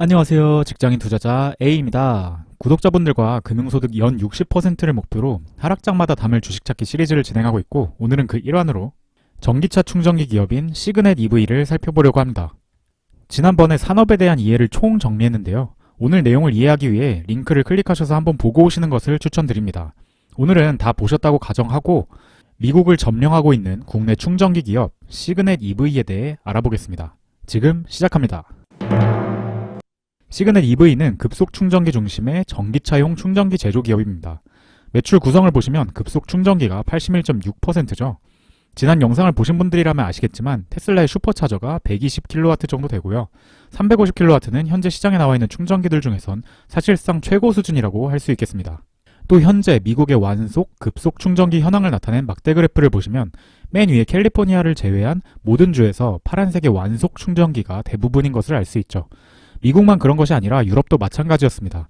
안녕하세요. 직장인 투자자 A입니다. 구독자분들과 금융소득 연 60%를 목표로 하락장마다 담을 주식 찾기 시리즈를 진행하고 있고, 오늘은 그 일환으로 전기차 충전기 기업인 시그넷 EV를 살펴보려고 합니다. 지난번에 산업에 대한 이해를 총 정리했는데요. 오늘 내용을 이해하기 위해 링크를 클릭하셔서 한번 보고 오시는 것을 추천드립니다. 오늘은 다 보셨다고 가정하고 미국을 점령하고 있는 국내 충전기 기업 시그넷 EV에 대해 알아보겠습니다. 지금 시작합니다. 시그넷 EV는 급속 충전기 중심의 전기차용 충전기 제조 기업입니다. 매출 구성을 보시면 급속 충전기가 81.6%죠. 지난 영상을 보신 분들이라면 아시겠지만 테슬라의 슈퍼차저가 120kW 정도 되고요. 350kW는 현재 시장에 나와 있는 충전기들 중에선 사실상 최고 수준이라고 할 수 있겠습니다. 또 현재 미국의 완속, 급속 충전기 현황을 나타낸 막대 그래프를 보시면 맨 위에 캘리포니아를 제외한 모든 주에서 파란색의 완속 충전기가 대부분인 것을 알 수 있죠. 미국만 그런 것이 아니라 유럽도 마찬가지였습니다.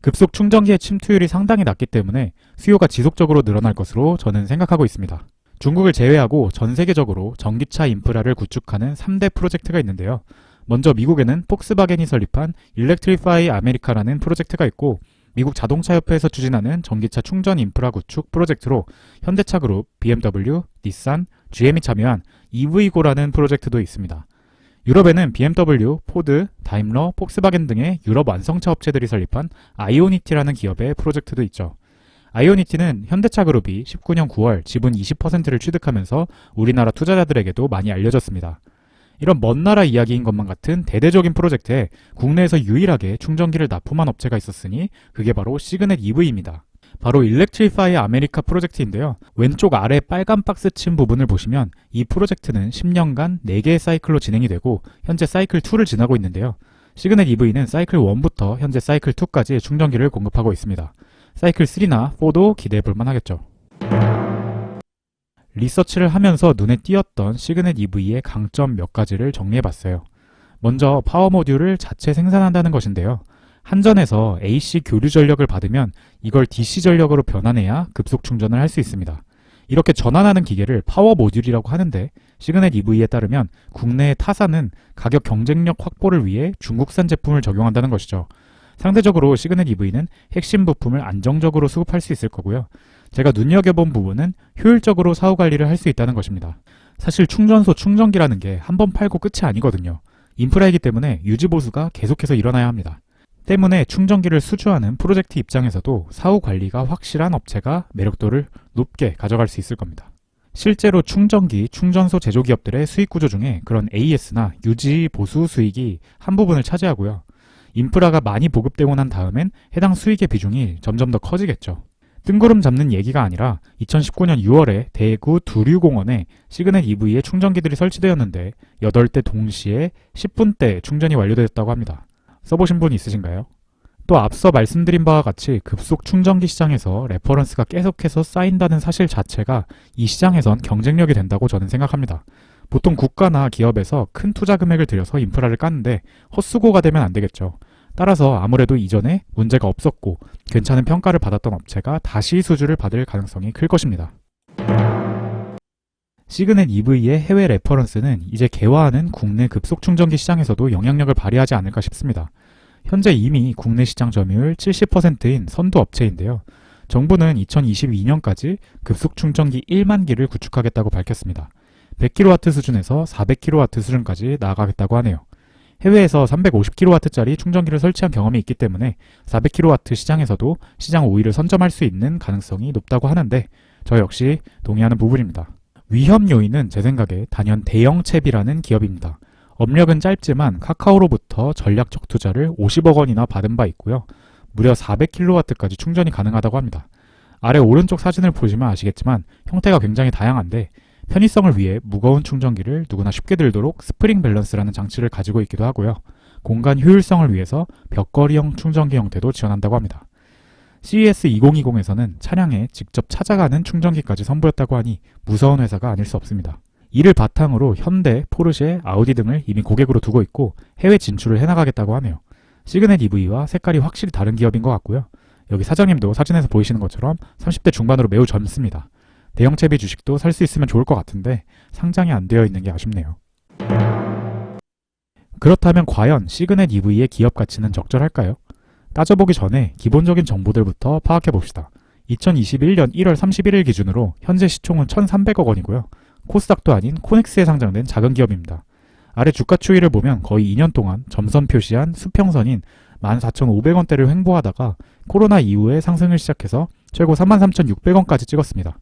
급속 충전기의 침투율이 상당히 낮기 때문에 수요가 지속적으로 늘어날 것으로 저는 생각하고 있습니다. 중국을 제외하고 전 세계적으로 전기차 인프라를 구축하는 3대 프로젝트가 있는데요. 먼저 미국에는 폭스바겐이 설립한 일렉트리파이 아메리카라는 프로젝트가 있고, 미국 자동차협회에서 추진하는 전기차 충전 인프라 구축 프로젝트로 현대차그룹, BMW, 닛산, GM이 참여한 EV고라는 프로젝트도 있습니다. 유럽에는 BMW, 포드, 다임러, 폭스바겐 등의 유럽 완성차 업체들이 설립한 아이오니티라는 기업의 프로젝트도 있죠. 아이오니티는 현대차 그룹이 19년 9월 지분 20%를 취득하면서 우리나라 투자자들에게도 많이 알려졌습니다. 이런 먼 나라 이야기인 것만 같은 대대적인 프로젝트에 국내에서 유일하게 충전기를 납품한 업체가 있었으니 그게 바로 시그넷 EV입니다. 바로 일렉트리파이 아메리카 프로젝트인데요. 왼쪽 아래 빨간 박스 친 부분을 보시면 이 프로젝트는 10년간 4개의 사이클로 진행이 되고 현재 사이클 2를 지나고 있는데요. 시그넷 EV는 사이클 1부터 현재 사이클 2까지 충전기를 공급하고 있습니다. 사이클 3나 4도 기대해 볼만 하겠죠. 리서치를 하면서 눈에 띄었던 시그넷 EV의 강점 몇 가지를 정리해 봤어요. 먼저 파워 모듈을 자체 생산한다는 것인데요. 한전에서 AC 교류 전력을 받으면 이걸 DC 전력으로 변환해야 급속 충전을 할 수 있습니다. 이렇게 전환하는 기계를 파워 모듈이라고 하는데, 시그넷 EV에 따르면 국내의 타사는 가격 경쟁력 확보를 위해 중국산 제품을 적용한다는 것이죠. 상대적으로 시그넷 EV는 핵심 부품을 안정적으로 수급할 수 있을 거고요. 제가 눈여겨본 부분은 효율적으로 사후 관리를 할 수 있다는 것입니다. 사실 충전소 충전기라는 게 한 번 팔고 끝이 아니거든요. 인프라이기 때문에 유지 보수가 계속해서 일어나야 합니다. 때문에 충전기를 수주하는 프로젝트 입장에서도 사후 관리가 확실한 업체가 매력도를 높게 가져갈 수 있을 겁니다. 실제로 충전기, 충전소 제조기업들의 수익 구조 중에 그런 AS나 유지 보수 수익이 한 부분을 차지하고요. 인프라가 많이 보급되고 난 다음엔 해당 수익의 비중이 점점 더 커지겠죠. 뜬구름 잡는 얘기가 아니라 2019년 6월에 대구 두류공원에 시그넷 EV의 충전기들이 설치되었는데 8대 동시에 10분대 충전이 완료되었다고 합니다. 써보신 분 있으신가요? 또 앞서 말씀드린 바와 같이 급속 충전기 시장에서 레퍼런스가 계속해서 쌓인다는 사실 자체가 이 시장에선 경쟁력이 된다고 저는 생각합니다. 보통 국가나 기업에서 큰 투자 금액을 들여서 인프라를 깠는데 헛수고가 되면 안 되겠죠. 따라서 아무래도 이전에 문제가 없었고 괜찮은 평가를 받았던 업체가 다시 수주를 받을 가능성이 클 것입니다. 시그넷 EV의 해외 레퍼런스는 이제 개화하는 국내 급속 충전기 시장에서도 영향력을 발휘하지 않을까 싶습니다. 현재 이미 국내 시장 점유율 70%인 선두 업체인데요. 정부는 2022년까지 급속 충전기 1만 기를 구축하겠다고 밝혔습니다. 100kW 수준에서 400kW 수준까지 나아가겠다고 하네요. 해외에서 350kW짜리 충전기를 설치한 경험이 있기 때문에 400kW 시장에서도 시장 우위를 선점할 수 있는 가능성이 높다고 하는데, 저 역시 동의하는 부분입니다. 위험 요인은 제 생각에 단연 대영채비라는 기업입니다. 업력은 짧지만 카카오로부터 전략적 투자를 50억 원이나 받은 바 있고요. 무려 400kW까지 충전이 가능하다고 합니다. 아래 오른쪽 사진을 보시면 아시겠지만 형태가 굉장히 다양한데, 편의성을 위해 무거운 충전기를 누구나 쉽게 들도록 스프링 밸런스라는 장치를 가지고 있기도 하고요. 공간 효율성을 위해서 벽걸이형 충전기 형태도 지원한다고 합니다. CES 2020에서는 차량에 직접 찾아가는 충전기까지 선보였다고 하니 무서운 회사가 아닐 수 없습니다. 이를 바탕으로 현대, 포르쉐, 아우디 등을 이미 고객으로 두고 있고 해외 진출을 해나가겠다고 하네요. 시그넷 EV와 색깔이 확실히 다른 기업인 것 같고요. 여기 사장님도 사진에서 보이시는 것처럼 30대 중반으로 매우 젊습니다. 대형채비 주식도 살 수 있으면 좋을 것 같은데 상장이 안 되어 있는 게 아쉽네요. 그렇다면 과연 시그넷 EV의 기업 가치는 적절할까요? 따져보기 전에 기본적인 정보들부터 파악해 봅시다. 2021년 1월 31일 기준으로 현재 시총은 1,300억 원이고요. 코스닥도 아닌 코넥스에 상장된 작은 기업입니다. 아래 주가 추이를 보면 거의 2년 동안 점선 표시한 수평선인 14,500원대를 횡보하다가 코로나 이후에 상승을 시작해서 최고 33,600원까지 찍었습니다.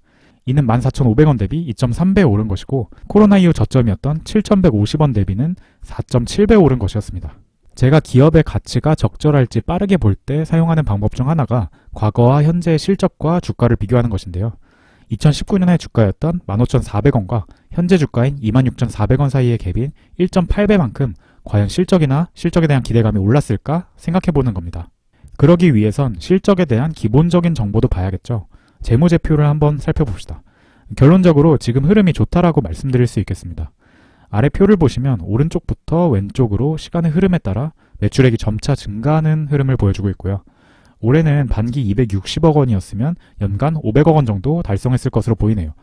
이는 14,500원 대비 2.3배 오른 것이고 코로나 이후 저점이었던 7,150원 대비는 4.7배 오른 것이었습니다. 제가 기업의 가치가 적절할지 빠르게 볼 때 사용하는 방법 중 하나가 과거와 현재의 실적과 주가를 비교하는 것인데요. 2019년의 주가였던 15,400원과 현재 주가인 26,400원 사이의 갭인 1.8배만큼 과연 실적이나 실적에 대한 기대감이 올랐을까 생각해보는 겁니다. 그러기 위해선 실적에 대한 기본적인 정보도 봐야겠죠. 재무제표를 한번 살펴봅시다. 결론적으로 지금 흐름이 좋다라고 말씀드릴 수 있겠습니다. 아래 표를 보시면 오른쪽부터 왼쪽으로 시간의 흐름에 따라 매출액이 점차 증가하는 흐름을 보여주고 있고요. 올해는 반기 260억 원이었으면 연간 500억 원 정도 달성했을 것으로 보이네요.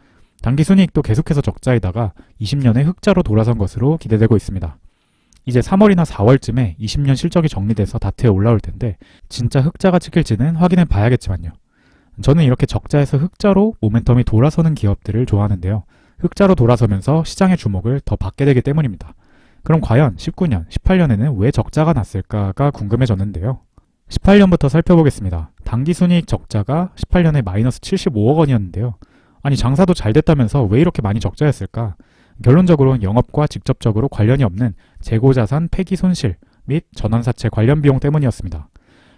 단기 순이익도 계속해서 적자이다가 20년에 흑자로 돌아선 것으로 기대되고 있습니다. 이제 3월이나 4월쯤에 20년 실적이 정리돼서 다트에 올라올 텐데 진짜 흑자가 찍힐지는 확인해 봐야겠지만요. 저는 이렇게 적자에서 흑자로 모멘텀이 돌아서는 기업들을 좋아하는데요. 흑자로 돌아서면서 시장의 주목을 더 받게 되기 때문입니다. 그럼 과연 19년, 18년에는 왜 적자가 났을까가 궁금해졌는데요. 18년부터 살펴보겠습니다. 당기순이익 적자가 18년에 마이너스 75억 원이었는데요. 아니 장사도 잘 됐다면서 왜 이렇게 많이 적자였을까? 결론적으로는 영업과 직접적으로 관련이 없는 재고자산 폐기 손실 및 전환사채 관련 비용 때문이었습니다.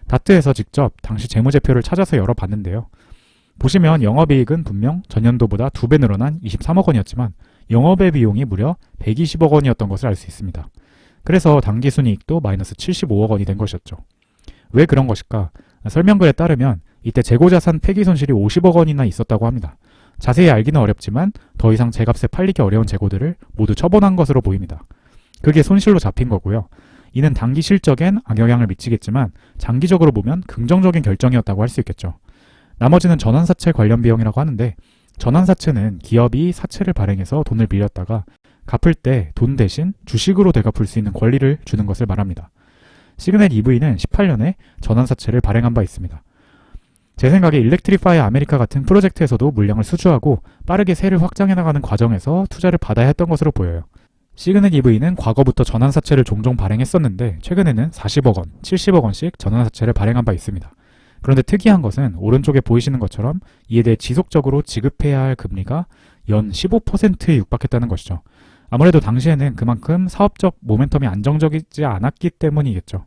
다트에서 직접 당시 재무제표를 찾아서 열어봤는데요. 보시면 영업이익은 분명 전년도보다 2배 늘어난 23억 원이었지만 영업의 비용이 무려 120억 원이었던 것을 알 수 있습니다. 그래서 당기순이익도 마이너스 75억 원이 된 것이었죠. 왜 그런 것일까? 설명글에 따르면 이때 재고자산 폐기 손실이 50억 원이나 있었다고 합니다. 자세히 알기는 어렵지만 더 이상 제값에 팔리기 어려운 재고들을 모두 처분한 것으로 보입니다. 그게 손실로 잡힌 거고요. 이는 단기 실적엔 악영향을 미치겠지만 장기적으로 보면 긍정적인 결정이었다고 할 수 있겠죠. 나머지는 전환사채 관련 비용이라고 하는데 전환사채는 기업이 사채를 발행해서 돈을 빌렸다가 갚을 때 돈 대신 주식으로 되갚을 수 있는 권리를 주는 것을 말합니다. 시그넷 EV는 18년에 전환사채를 발행한 바 있습니다. 제 생각에 일렉트리파이 아메리카 같은 프로젝트에서도 물량을 수주하고 빠르게 세를 확장해 나가는 과정에서 투자를 받아야 했던 것으로 보여요. 시그넷 EV는 과거부터 전환사채를 종종 발행했었는데 최근에는 40억 원, 70억 원씩 전환사채를 발행한 바 있습니다. 그런데 특이한 것은 오른쪽에 보이시는 것처럼 이에 대해 지속적으로 지급해야 할 금리가 연 15%에 육박했다는 것이죠. 아무래도 당시에는 그만큼 사업적 모멘텀이 안정적이지 않았기 때문이겠죠.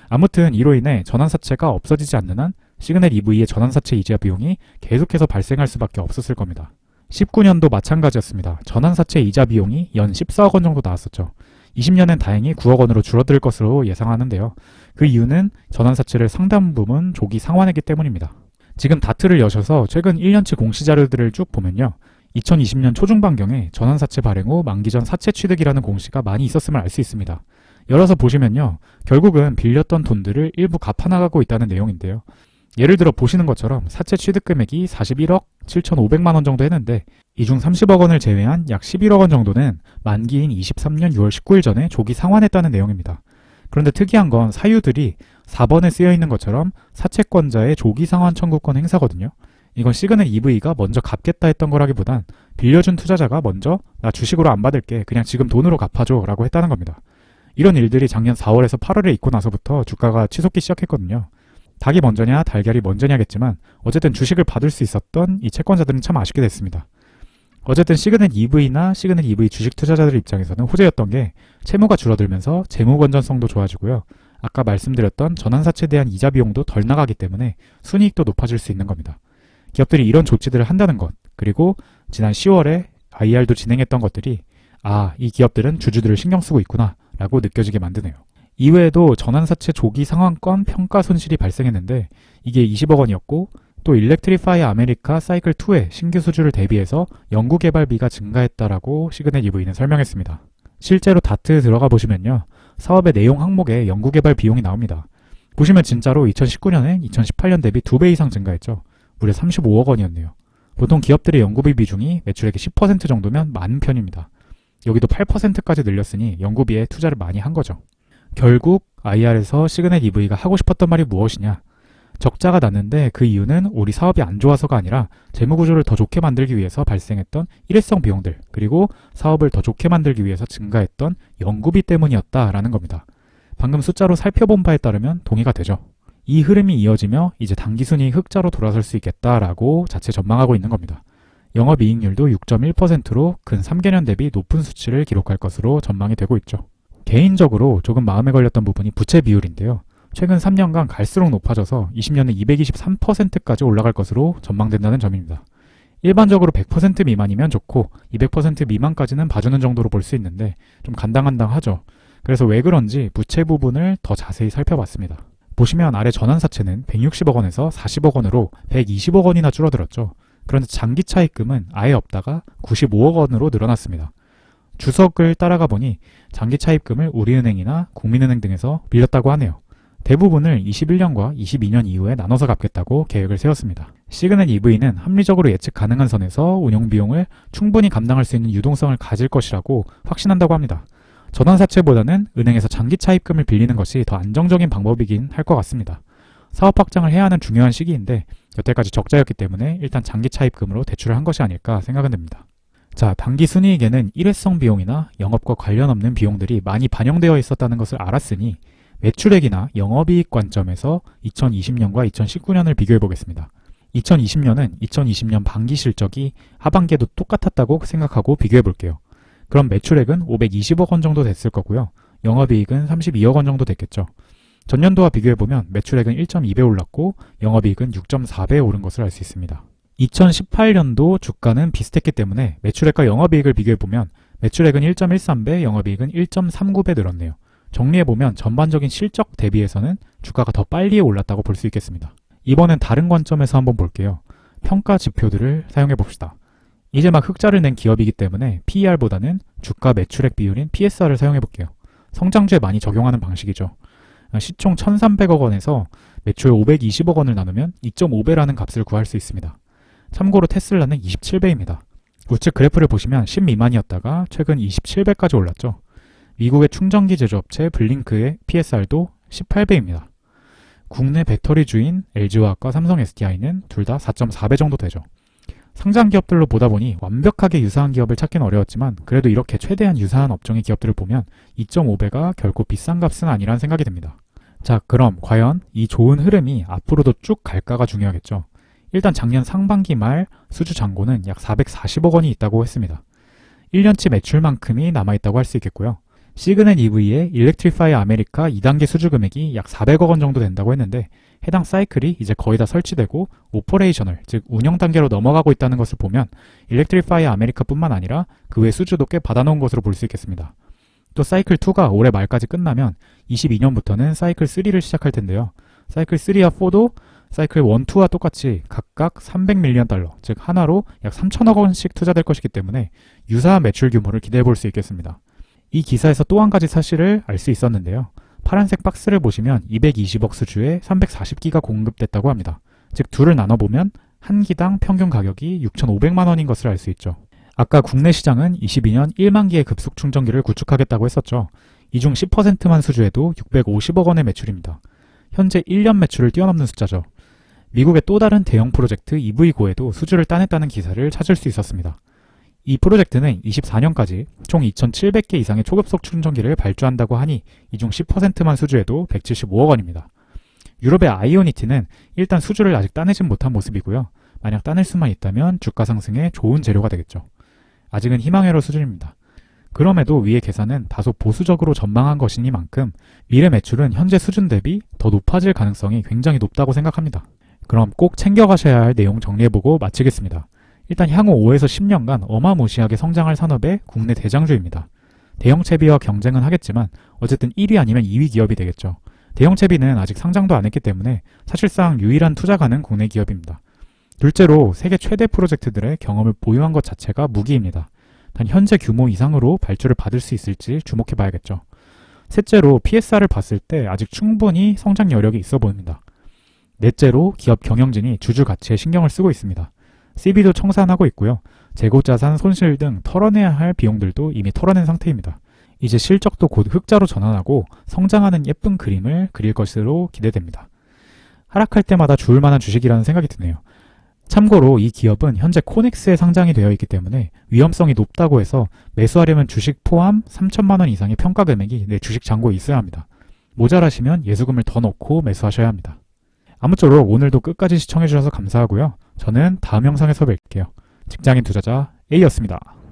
아무튼 이로 인해 전환사채가 없어지지 않는 한 시그넷 EV의 전환사채 이자 비용이 계속해서 발생할 수밖에 없었을 겁니다. 19년도 마찬가지였습니다. 전환사채 이자 비용이 연 14억 원 정도 나왔었죠. 20년엔 다행히 9억 원으로 줄어들 것으로 예상하는데요. 그 이유는 전환사채를 상당 부분 조기 상환했기 때문입니다. 지금 다트를 여셔서 최근 1년치 공시자료들을 쭉 보면요. 2020년 초중반경에 전환사채 발행 후 만기 전 사채 취득이라는 공시가 많이 있었음을 알 수 있습니다. 열어서 보시면요. 결국은 빌렸던 돈들을 일부 갚아나가고 있다는 내용인데요. 예를 들어 보시는 것처럼 사채 취득 금액이 41억 7,500만 원 정도 했는데 이 중 30억 원을 제외한 약 11억 원 정도는 만기인 23년 6월 19일 전에 조기 상환했다는 내용입니다. 그런데 특이한 건 사유들이 4번에 쓰여 있는 것처럼 사채권자의 조기 상환 청구권 행사거든요. 이건 시그넷 EV가 먼저 갚겠다 했던 거라기보단 빌려준 투자자가 먼저 나 주식으로 안 받을게 그냥 지금 돈으로 갚아줘 라고 했다는 겁니다. 이런 일들이 작년 4월에서 8월에 있고 나서부터 주가가 치솟기 시작했거든요. 닭이 먼저냐 달걀이 먼저냐겠지만 어쨌든 주식을 받을 수 있었던 이 채권자들은 참 아쉽게 됐습니다. 어쨌든 시그넷 EV나 시그넷 EV 주식 투자자들 입장에서는 호재였던 게 채무가 줄어들면서 재무 건전성도 좋아지고요. 아까 말씀드렸던 전환사채에 대한 이자 비용도 덜 나가기 때문에 순이익도 높아질 수 있는 겁니다. 기업들이 이런 조치들을 한다는 것, 그리고 지난 10월에 IR도 진행했던 것들이 이 기업들은 주주들을 신경 쓰고 있구나 라고 느껴지게 만드네요. 이외에도 전환사채 조기 상환권 평가 손실이 발생했는데 이게 20억 원이었고 또 일렉트리파이 아메리카 사이클 2의 신규 수주를 대비해서 연구개발비가 증가했다라고 시그넷 EV는 설명했습니다. 실제로 다트 들어가 보시면요. 사업의 내용 항목에 연구개발 비용이 나옵니다. 보시면 진짜로 2019년에 2018년 대비 2배 이상 증가했죠. 무려 35억 원이었네요. 보통 기업들의 연구비 비중이 매출액의 10% 정도면 많은 편입니다. 여기도 8%까지 늘렸으니 연구비에 투자를 많이 한 거죠. 결국 IR에서 시그넷 EV가 하고 싶었던 말이 무엇이냐? 적자가 났는데 그 이유는 우리 사업이 안 좋아서가 아니라 재무구조를 더 좋게 만들기 위해서 발생했던 일회성 비용들, 그리고 사업을 더 좋게 만들기 위해서 증가했던 연구비 때문이었다라는 겁니다. 방금 숫자로 살펴본 바에 따르면 동의가 되죠. 이 흐름이 이어지며 이제 당기순이익 흑자로 돌아설 수 있겠다라고 자체 전망하고 있는 겁니다. 영업이익률도 6.1%로 근 3개년 대비 높은 수치를 기록할 것으로 전망이 되고 있죠. 개인적으로 조금 마음에 걸렸던 부분이 부채 비율인데요. 최근 3년간 갈수록 높아져서 20년에 223%까지 올라갈 것으로 전망된다는 점입니다. 일반적으로 100% 미만이면 좋고 200% 미만까지는 봐주는 정도로 볼 수 있는데 좀 간당간당하죠. 그래서 왜 그런지 부채 부분을 더 자세히 살펴봤습니다. 보시면 아래 전환사채는 160억 원에서 40억 원으로 120억 원이나 줄어들었죠. 그런데 장기차입금은 아예 없다가 95억 원으로 늘어났습니다. 주석을 따라가 보니 장기차입금을 우리은행이나 국민은행 등에서 빌렸다고 하네요. 대부분을 21년과 22년 이후에 나눠서 갚겠다고 계획을 세웠습니다. 시그넷 EV는 합리적으로 예측 가능한 선에서 운영비용을 충분히 감당할 수 있는 유동성을 가질 것이라고 확신한다고 합니다. 전환사채보다는 은행에서 장기차입금을 빌리는 것이 더 안정적인 방법이긴 할 것 같습니다. 사업 확장을 해야 하는 중요한 시기인데 여태까지 적자였기 때문에 일단 장기차입금으로 대출을 한 것이 아닐까 생각은 됩니다. 자, 당기순이익에는 일회성 비용이나 영업과 관련 없는 비용들이 많이 반영되어 있었다는 것을 알았으니 매출액이나 영업이익 관점에서 2020년과 2019년을 비교해 보겠습니다. 2020년은 2020년 반기 실적이 하반기에도 똑같았다고 생각하고 비교해 볼게요. 그럼 매출액은 520억 원 정도 됐을 거고요. 영업이익은 32억 원 정도 됐겠죠. 전년도와 비교해보면 매출액은 1.2배 올랐고 영업이익은 6.4배 오른 것을 알 수 있습니다. 2018년도 주가는 비슷했기 때문에 매출액과 영업이익을 비교해보면 매출액은 1.13배, 영업이익은 1.39배 늘었네요. 정리해보면 전반적인 실적 대비해서는 주가가 더 빨리 올랐다고 볼 수 있겠습니다. 이번엔 다른 관점에서 한번 볼게요. 평가 지표들을 사용해봅시다. 이제 막 흑자를 낸 기업이기 때문에 PER보다는 주가 매출액 비율인 PSR을 사용해볼게요. 성장주에 많이 적용하는 방식이죠. 시총 1,300억 원에서 매출 520억 원을 나누면 2.5배라는 값을 구할 수 있습니다. 참고로 테슬라는 27배입니다. 우측 그래프를 보시면 10 미만이었다가 최근 27배까지 올랐죠. 미국의 충전기 제조업체 블링크의 PSR도 18배입니다. 국내 배터리주인 LG화학과 삼성 SDI는 둘 다 4.4배 정도 되죠. 상장 기업들로 보다 보니 완벽하게 유사한 기업을 찾기는 어려웠지만 그래도 이렇게 최대한 유사한 업종의 기업들을 보면 2.5배가 결코 비싼 값은 아니란 생각이 듭니다. 자, 그럼 과연 이 좋은 흐름이 앞으로도 쭉 갈까가 중요하겠죠. 일단 작년 상반기 말 수주 잔고는 약 440억 원이 있다고 했습니다. 1년치 매출만큼이 남아있다고 할 수 있겠고요. 시그넷 EV의 일렉트리파이 아메리카 2단계 수주 금액이 약 400억 원 정도 된다고 했는데 해당 사이클이 이제 거의 다 설치되고 오퍼레이셔널, 즉 운영 단계로 넘어가고 있다는 것을 보면 일렉트리파이 아메리카뿐만 아니라 그 외 수주도 꽤 받아놓은 것으로 볼 수 있겠습니다. 또 사이클 2가 올해 말까지 끝나면 22년부터는 사이클 3를 시작할 텐데요. 사이클 3와 4도 사이클 1, 2와 똑같이 각각 300밀리언 달러, 즉 하나로 약 3천억 원씩 투자될 것이기 때문에 유사한 매출 규모를 기대해 볼 수 있겠습니다. 이 기사에서 또 한 가지 사실을 알 수 있었는데요. 파란색 박스를 보시면 220억 수주에 340기가 공급됐다고 합니다. 즉 둘을 나눠보면 한 기당 평균 가격이 6,500만 원인 것을 알 수 있죠. 아까 국내 시장은 22년 1만 기의 급속 충전기를 구축하겠다고 했었죠. 이 중 10%만 수주해도 650억 원의 매출입니다. 현재 1년 매출을 뛰어넘는 숫자죠. 미국의 또 다른 대형 프로젝트 EV고에도 수주를 따냈다는 기사를 찾을 수 있었습니다. 이 프로젝트는 24년까지 총 2,700개 이상의 초급속 충전기를 발주한다고 하니 이 중 10%만 수주해도 175억 원입니다. 유럽의 아이오니티는 일단 수주를 아직 따내진 못한 모습이고요. 만약 따낼 수만 있다면 주가 상승에 좋은 재료가 되겠죠. 아직은 희망회로 수준입니다. 그럼에도 위의 계산은 다소 보수적으로 전망한 것이니만큼 미래 매출은 현재 수준 대비 더 높아질 가능성이 굉장히 높다고 생각합니다. 그럼 꼭 챙겨가셔야 할 내용 정리해보고 마치겠습니다. 일단 향후 5에서 10년간 어마무시하게 성장할 산업의 국내 대장주입니다. 대형 채비와 경쟁은 하겠지만 어쨌든 1위 아니면 2위 기업이 되겠죠. 대형 채비는 아직 상장도 안 했기 때문에 사실상 유일한 투자 가능 국내 기업입니다. 둘째로 세계 최대 프로젝트들의 경험을 보유한 것 자체가 무기입니다. 단 현재 규모 이상으로 발주를 받을 수 있을지 주목해 봐야겠죠. 셋째로 PSR을 봤을 때 아직 충분히 성장 여력이 있어 보입니다. 넷째로 기업 경영진이 주주 가치에 신경을 쓰고 있습니다. CB도 청산하고 있고요. 재고자산 손실 등 털어내야 할 비용들도 이미 털어낸 상태입니다. 이제 실적도 곧 흑자로 전환하고 성장하는 예쁜 그림을 그릴 것으로 기대됩니다. 하락할 때마다 주울 만한 주식이라는 생각이 드네요. 참고로 이 기업은 현재 코넥스에 상장이 되어 있기 때문에 위험성이 높다고 해서 매수하려면 주식 포함 3천만 원 이상의 평가 금액이 내 주식 잔고에 있어야 합니다. 모자라시면 예수금을 더 넣고 매수하셔야 합니다. 아무쪼록 오늘도 끝까지 시청해주셔서 감사하고요. 저는 다음 영상에서 뵐게요. 직장인 투자자 A였습니다.